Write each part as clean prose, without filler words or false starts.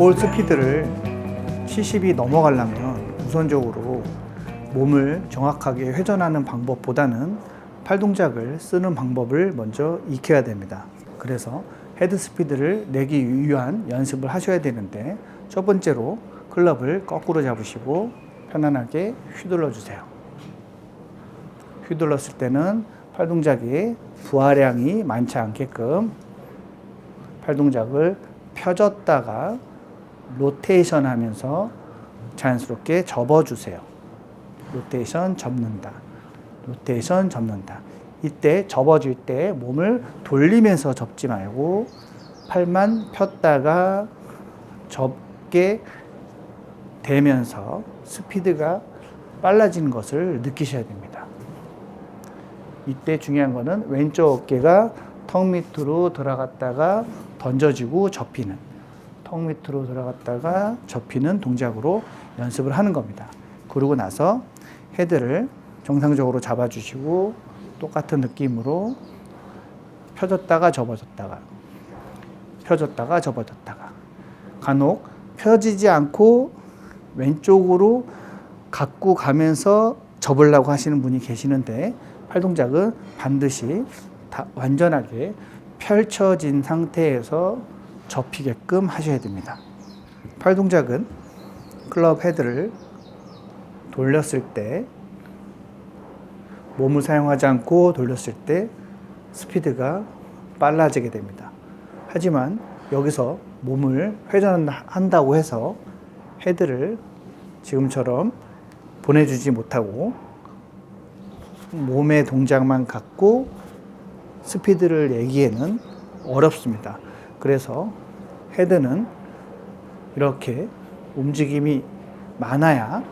볼 스피드를 70이 넘어가려면 우선적으로 몸을 정확하게 회전하는 방법보다는 팔 동작을 쓰는 방법을 먼저 익혀야 됩니다. 그래서 헤드 스피드를 내기 위한 연습을 하셔야 되는데, 첫 번째로 클럽을 거꾸로 잡으시고 편안하게 휘둘러 주세요. 휘둘렀을 때는 팔 동작이 부하량이 많지 않게끔 팔 동작을 펴줬다가 로테이션 하면서 자연스럽게 접어주세요. 로테이션 접는다. 로테이션 접는다. 이때 접어줄 때 몸을 돌리면서 접지 말고 팔만 폈다가 접게 되면서 스피드가 빨라지는 것을 느끼셔야 됩니다. 이때 중요한 거는 왼쪽 어깨가 턱 밑으로 들어갔다가 던져지고 접히는, 턱 밑으로 들어갔다가 접히는 동작으로 연습을 하는 겁니다. 그러고 나서 헤드를 정상적으로 잡아주시고 똑같은 느낌으로 펴졌다가 접어졌다가 펴졌다가 접어졌다가, 간혹 펴지지 않고 왼쪽으로 갖고 가면서 접으려고 하시는 분이 계시는데, 팔 동작은 반드시 다 완전하게 펼쳐진 상태에서 접히게끔 하셔야 됩니다. 팔 동작은 클럽 헤드를 돌렸을 때, 몸을 사용하지 않고 돌렸을 때 스피드가 빨라지게 됩니다. 하지만 여기서 몸을 회전한다고 해서 헤드를 지금처럼 보내주지 못하고 몸의 동작만 갖고 스피드를 내기에는 어렵습니다. 그래서 헤드는 이렇게 움직임이 많아야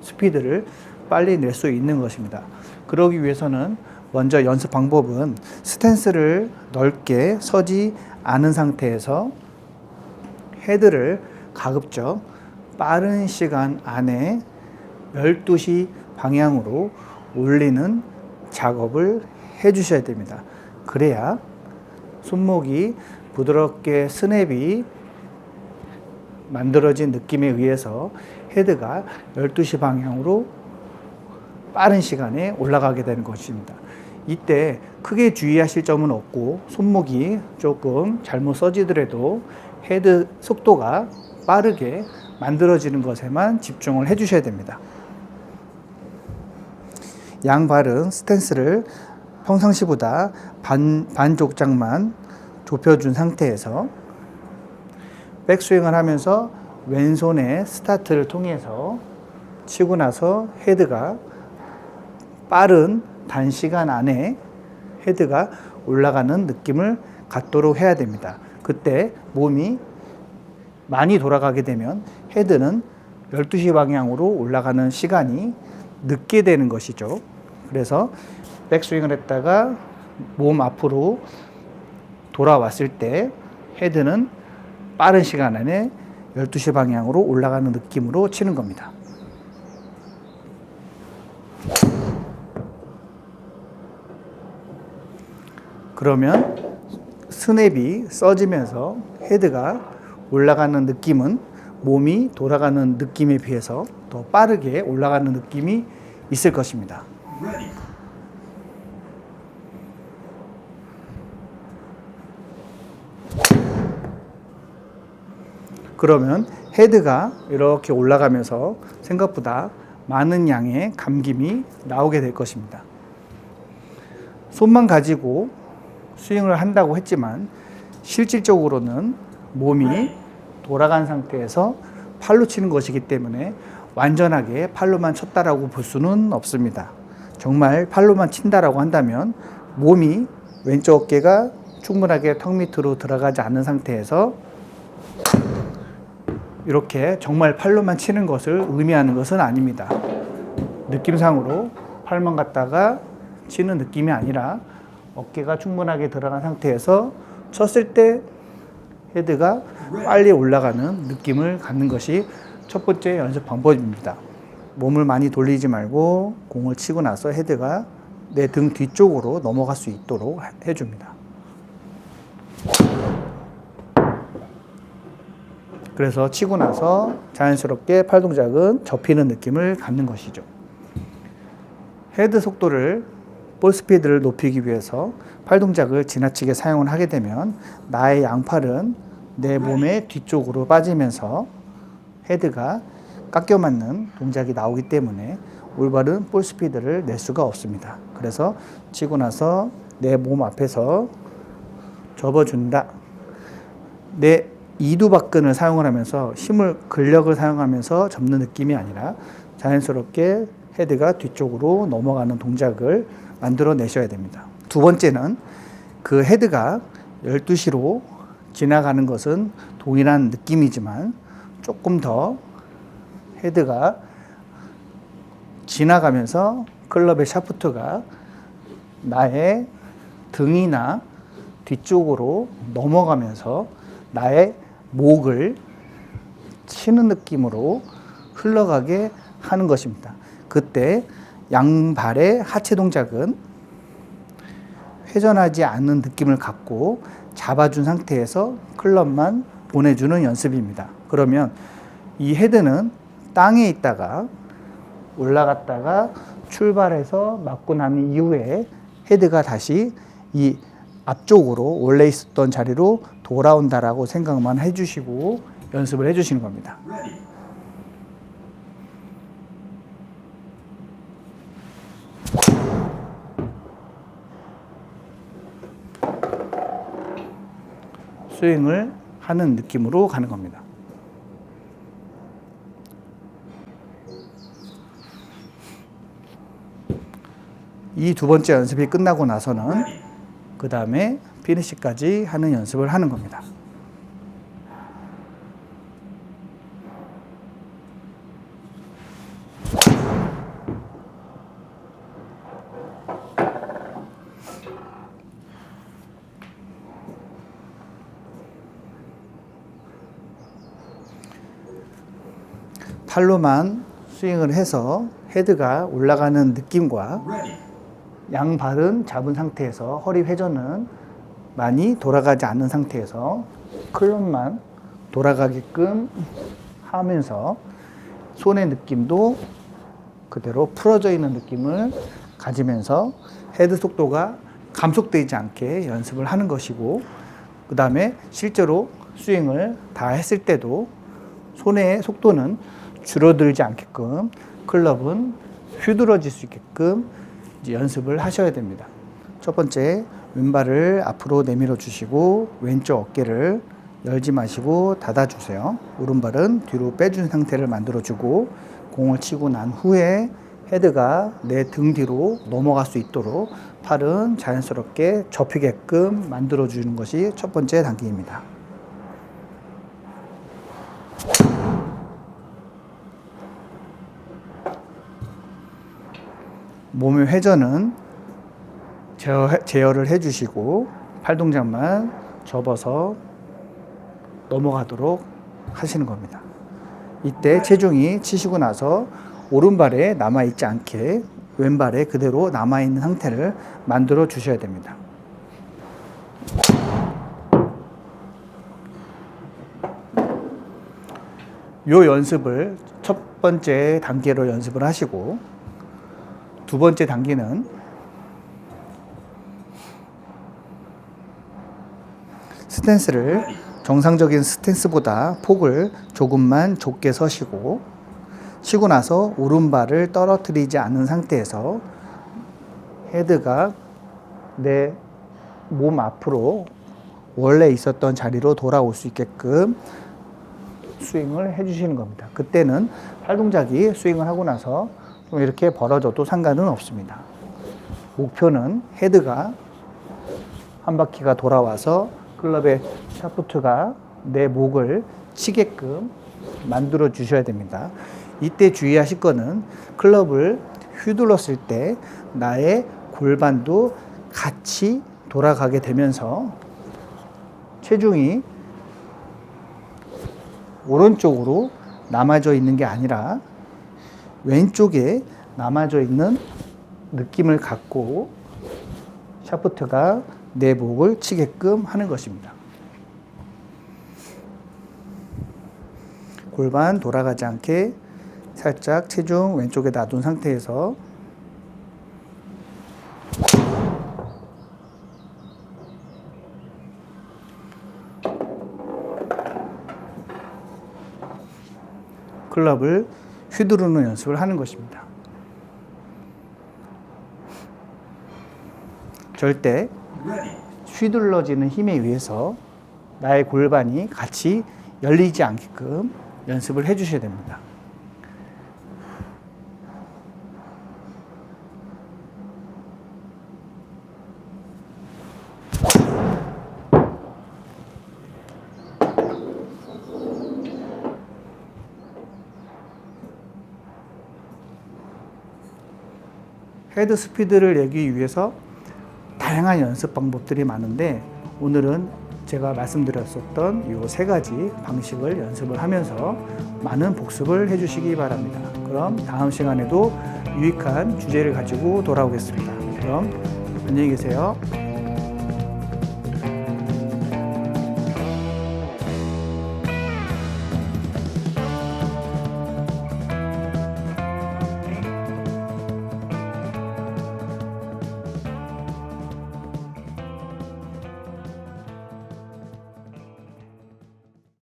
스피드를 빨리 낼 수 있는 것입니다. 그러기 위해서는 먼저 연습 방법은 스탠스를 넓게 서지 않은 상태에서 헤드를 가급적 빠른 시간 안에 12시 방향으로 올리는 작업을 해 주셔야 됩니다. 그래야 손목이 부드럽게 스냅이 만들어진 느낌에 의해서 헤드가 12시 방향으로 빠른 시간에 올라가게 되는 것입니다. 이때 크게 주의하실 점은 없고, 손목이 조금 잘못 써지더라도 헤드 속도가 빠르게 만들어지는 것에만 집중을 해 주셔야 됩니다. 양발은 스탠스를 평상시보다 반 족장만 좁혀준 상태에서 백스윙을 하면서 왼손의 스타트를 통해서 치고 나서 헤드가 빠른 단시간 안에 헤드가 올라가는 느낌을 갖도록 해야 됩니다. 그때 몸이 많이 돌아가게 되면 헤드는 12시 방향으로 올라가는 시간이 늦게 되는 것이죠. 그래서 백스윙을 했다가 몸 앞으로 돌아왔을 때 헤드는 빠른 시간 안에 12시 방향으로 올라가는 느낌으로 치는 겁니다. 그러면 스냅이 써지면서 헤드가 올라가는 느낌은 몸이 돌아가는 느낌에 비해서 더 빠르게 올라가는 느낌이 있을 것입니다. 그러면 헤드가 이렇게 올라가면서 생각보다 많은 양의 감김이 나오게 될 것입니다. 손만 가지고 스윙을 한다고 했지만 실질적으로는 몸이 돌아간 상태에서 팔로 치는 것이기 때문에 완전하게 팔로만 쳤다라고 볼 수는 없습니다. 정말 팔로만 친다라고 한다면 몸이 왼쪽 어깨가 충분하게 턱 밑으로 들어가지 않는 상태에서 이렇게 정말 팔로만 치는 것을 의미하는 것은 아닙니다. 느낌상으로 팔만 갖다가 치는 느낌이 아니라 어깨가 충분하게 들어간 상태에서 쳤을 때 헤드가 빨리 올라가는 느낌을 갖는 것이 첫 번째 연습 방법입니다. 몸을 많이 돌리지 말고 공을 치고 나서 헤드가 내 등 뒤쪽으로 넘어갈 수 있도록 해줍니다. 그래서 치고 나서 자연스럽게 팔 동작은 접히는 느낌을 갖는 것이죠. 헤드 속도를 볼 스피드를 높이기 위해서 팔 동작을 지나치게 사용을 하게 되면 나의 양팔은 내 몸의 뒤쪽으로 빠지면서 헤드가 깎여 맞는 동작이 나오기 때문에 올바른 볼 스피드를 낼 수가 없습니다. 그래서 치고 나서 내 몸 앞에서 접어준다. 내 이두박근을 사용을 하면서 근력을 사용하면서 접는 느낌이 아니라 자연스럽게 헤드가 뒤쪽으로 넘어가는 동작을 만들어 내셔야 됩니다. 두 번째는 그 헤드가 12시로 지나가는 것은 동일한 느낌이지만 조금 더 헤드가 지나가면서 클럽의 샤프트가 나의 등이나 뒤쪽으로 넘어가면서 나의 목을 치는 느낌으로 흘러가게 하는 것입니다. 그때 양발의 하체 동작은 회전하지 않는 느낌을 갖고 잡아준 상태에서 클럽만 보내주는 연습입니다. 그러면 이 헤드는 땅에 있다가 올라갔다가 출발해서 맞고 난 이후에 헤드가 다시 이 앞쪽으로 원래 있었던 자리로 돌아온다라고 생각만 해주시고 연습을 해주시는 겁니다. 스윙을 하는 느낌으로 가는 겁니다. 이 두 번째 연습이 끝나고 나서는 그 다음에 피니시까지 하는 연습을 하는 겁니다. 팔로만 스윙을 해서 헤드가 올라가는 느낌과 양발은 잡은 상태에서 허리 회전은 많이 돌아가지 않는 상태에서 클럽만 돌아가게끔 하면서 손의 느낌도 그대로 풀어져 있는 느낌을 가지면서 헤드 속도가 감속되지 않게 연습을 하는 것이고, 그 다음에 실제로 스윙을 다 했을 때도 손의 속도는 줄어들지 않게끔 클럽은 휘둘러질 수 있게끔 이제 연습을 하셔야 됩니다. 첫 번째, 왼발을 앞으로 내밀어 주시고 왼쪽 어깨를 열지 마시고 닫아 주세요. 오른발은 뒤로 빼준 상태를 만들어 주고 공을 치고 난 후에 헤드가 내 등 뒤로 넘어갈 수 있도록 팔은 자연스럽게 접히게끔 만들어 주는 것이 첫 번째 단계입니다. 몸의 회전은 제어를 해주시고 팔 동작만 접어서 넘어가도록 하시는 겁니다. 이때 체중이 치시고 나서 오른발에 남아있지 않게 왼발에 그대로 남아있는 상태를 만들어 주셔야 됩니다. 이 연습을 첫 번째 단계로 연습을 하시고, 두 번째 단계는 스탠스를 정상적인 스탠스보다 폭을 조금만 좁게 서시고, 치고 나서 오른발을 떨어뜨리지 않는 상태에서 헤드가 내 몸 앞으로 원래 있었던 자리로 돌아올 수 있게끔 스윙을 해주시는 겁니다. 그때는 팔 동작이 스윙을 하고 나서 좀 이렇게 벌어져도 상관은 없습니다. 목표는 헤드가 한 바퀴가 돌아와서 클럽의 샤프트가 내 목을 치게끔 만들어 주셔야 됩니다. 이때 주의하실 거는 클럽을 휘둘렀을 때 나의 골반도 같이 돌아가게 되면서 체중이 오른쪽으로 남아져 있는 게 아니라 왼쪽에 남아져 있는 느낌을 갖고 샤프트가 내 목을 치게끔 하는 것입니다. 골반 돌아가지 않게 살짝 체중 왼쪽에 놔둔 상태에서 클럽을 휘두르는 연습을 하는 것입니다. 절대 휘둘러지는 힘에 의해서 나의 골반이 같이 열리지 않게끔 연습을 해 주셔야 됩니다. 헤드 스피드를 내기 위해서 다양한 연습 방법들이 많은데 오늘은 제가 말씀드렸었던 이 세 가지 방식을 연습을 하면서 많은 복습을 해주시기 바랍니다. 그럼 다음 시간에도 유익한 주제를 가지고 돌아오겠습니다. 그럼 안녕히 계세요.